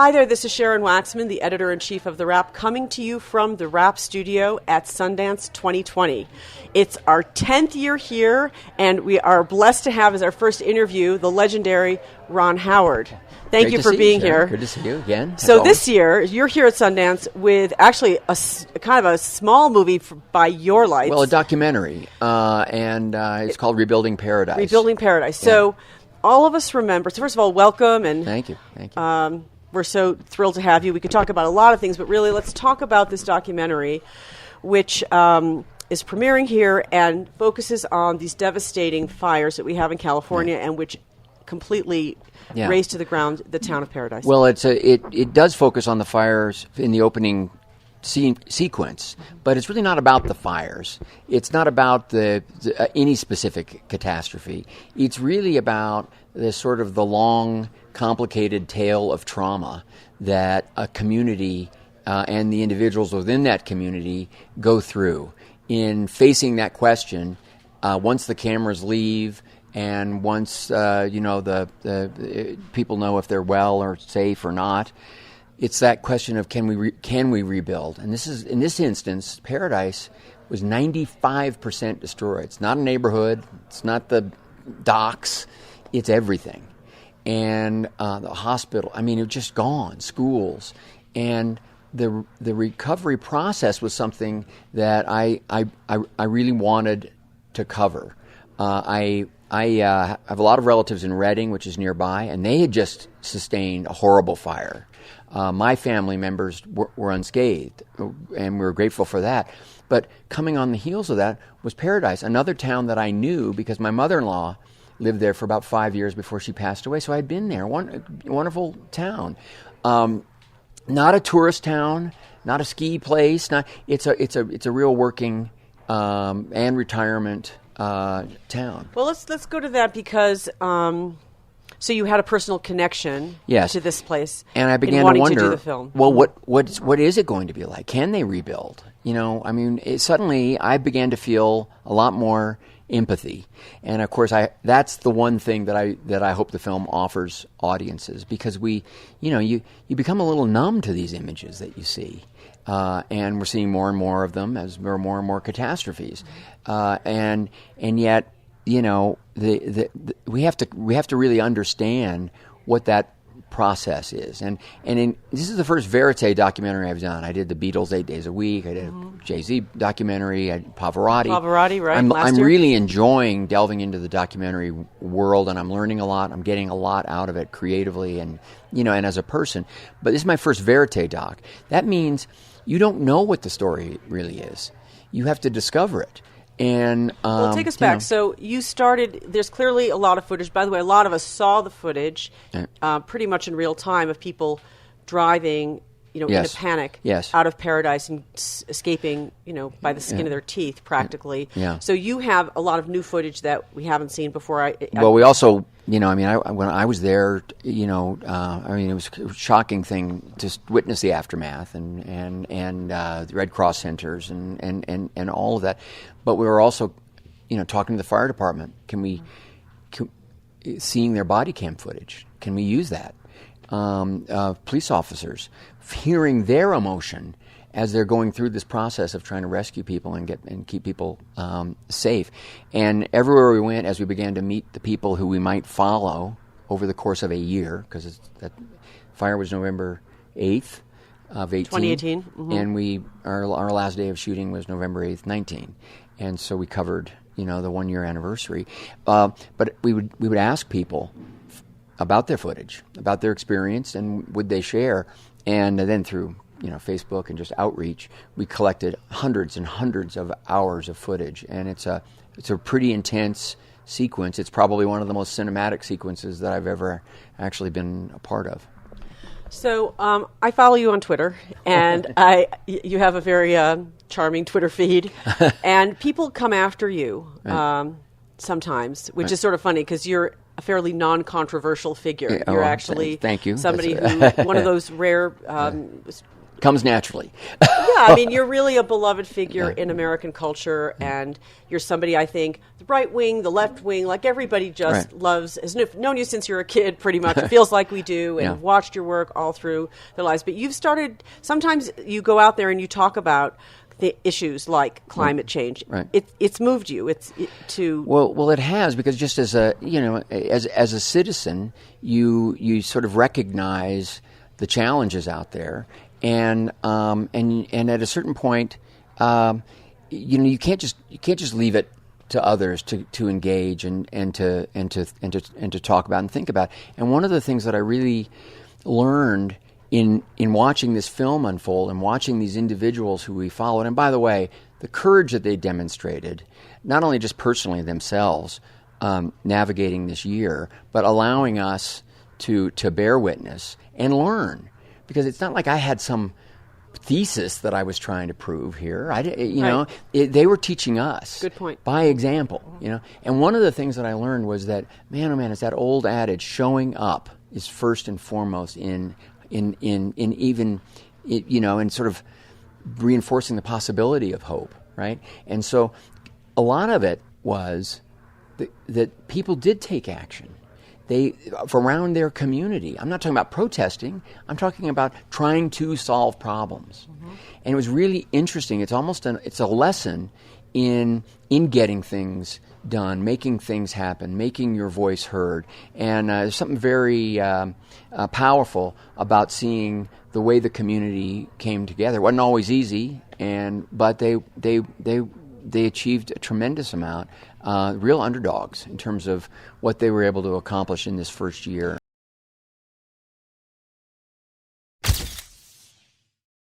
Hi there, this is Sharon Waxman, the editor-in-chief of TheWrap, coming to you from the TheWrap studio at Sundance 2020. It's our 10th year here, and we are blessed to have as our first interview the legendary Ron Howard. Thank you for being here. Good to see you again. So this year, you're here at Sundance with actually a kind of a small movie by your lights. Well, a documentary, and it's called Rebuilding Paradise. Rebuilding Paradise. Yeah. So all of us remember. So first of all, welcome. And Thank you. We're so thrilled to have you. We could talk about a lot of things, but really let's talk about this documentary, which is premiering here and focuses on these devastating fires that we have in California and which completely razed to the ground the town of Paradise. Well, it does focus on the fires in the opening sequence, but it's really not about the fires. It's not about any specific catastrophe. It's really about the sort of the long, complicated tale of trauma that a community and the individuals within that community go through in facing that question once the cameras leave and once the people know if they're well or safe or not. It's that question of can we rebuild? And this is, in this instance, Paradise was 95% destroyed. It's not a neighborhood. It's not the docks. It's everything. And the hospital, it was just gone. Schools. And the recovery process was something that I really wanted to cover. I have a lot of relatives in Redding, which is nearby, and they had just sustained a horrible fire. My family members were unscathed, and we were grateful for that. But coming on the heels of that was Paradise, another town that I knew because my mother-in-law lived there for about 5 years before she passed away. So I'd been there. Wonderful town. Not a tourist town, not a ski place. It's a real working and retirement town. Well, let's go to that because so you had a personal connection to this place, and I began to wonder, to do the film. Well, what is it going to be like? Can they rebuild? Suddenly I began to feel a lot more empathy, and of course that's the one thing that I hope the film offers audiences, because you become a little numb to these images that you see. And we're seeing more and more of them as there are more and more catastrophes, and yet we have to really understand what that process is. And this is the first verite documentary I've done. I did the Beatles 8 Days a Week. I did a Jay-Z documentary. I did Pavarotti. Pavarotti, right? I'm really enjoying delving into the documentary world, and I'm learning a lot. I'm getting a lot out of it creatively and and as a person. But this is my first verite doc. That means you don't know what the story really is. You have to discover it. And well, take us back. So you started. There's clearly a lot of footage. By the way, a lot of us saw the footage, pretty much in real time, of people driving, in a panic, out of Paradise and escaping, by the skin of their teeth, practically. Yeah. So you have a lot of new footage that we haven't seen before. We also, when I was there, it was a shocking thing to witness the aftermath and the Red Cross centers and all of that. But we were also, talking to the fire department. Seeing their body cam footage, can we use that? Police officers, hearing their emotion as they're going through this process of trying to rescue people and keep people safe. And everywhere we went, as we began to meet the people who we might follow over the course of a year, because that fire was November 8th of 2018, and our last day of shooting was November 8th, 19, and so we covered the 1 year anniversary. But we would ask people about their footage, about their experience, and would they share? And then through Facebook and just outreach, we collected hundreds and hundreds of hours of footage, and it's a pretty intense sequence. It's probably one of the most cinematic sequences that I've ever actually been a part of. So I follow you on Twitter, and you have a very charming Twitter feed, and people come after you sometimes, which is sort of funny because you're a fairly non-controversial figure. You're actually thank you. Somebody who one of those rare comes naturally. Yeah, I mean, you're really a beloved figure in American culture, and you're somebody, I think, the right wing, the left wing, like everybody just loves, has known you since you're a kid, pretty much. It feels like we do, and watched your work all through their lives. But you've started, sometimes you go out there and you talk about the issues like climate change. Right. It's moved you. Well, it has, because just as a as a citizen, you sort of recognize the challenges out there, and at a certain point, you can't just leave it to others to engage and to talk about and think about. And one of the things that I really learned in watching this film unfold and watching these individuals who we followed, and by the way, the courage that they demonstrated, not only just personally themselves navigating this year, but allowing us to bear witness and learn. Because it's not like I had some thesis that I was trying to prove here. They were teaching us. Good point. By example, And one of the things that I learned was that, man, oh man, it's that old adage: showing up is first and foremost in sort of reinforcing the possibility of hope, right? And so a lot of it was that people did take action. From around their community. I'm not talking about protesting. I'm talking about trying to solve problems. Mm-hmm. And it was really interesting. It's almost it's a lesson in getting things done, making things happen, making your voice heard. And there's something very powerful about seeing the way the community came together. It wasn't always easy, but they achieved a tremendous amount. Real underdogs in terms of what they were able to accomplish in this first year.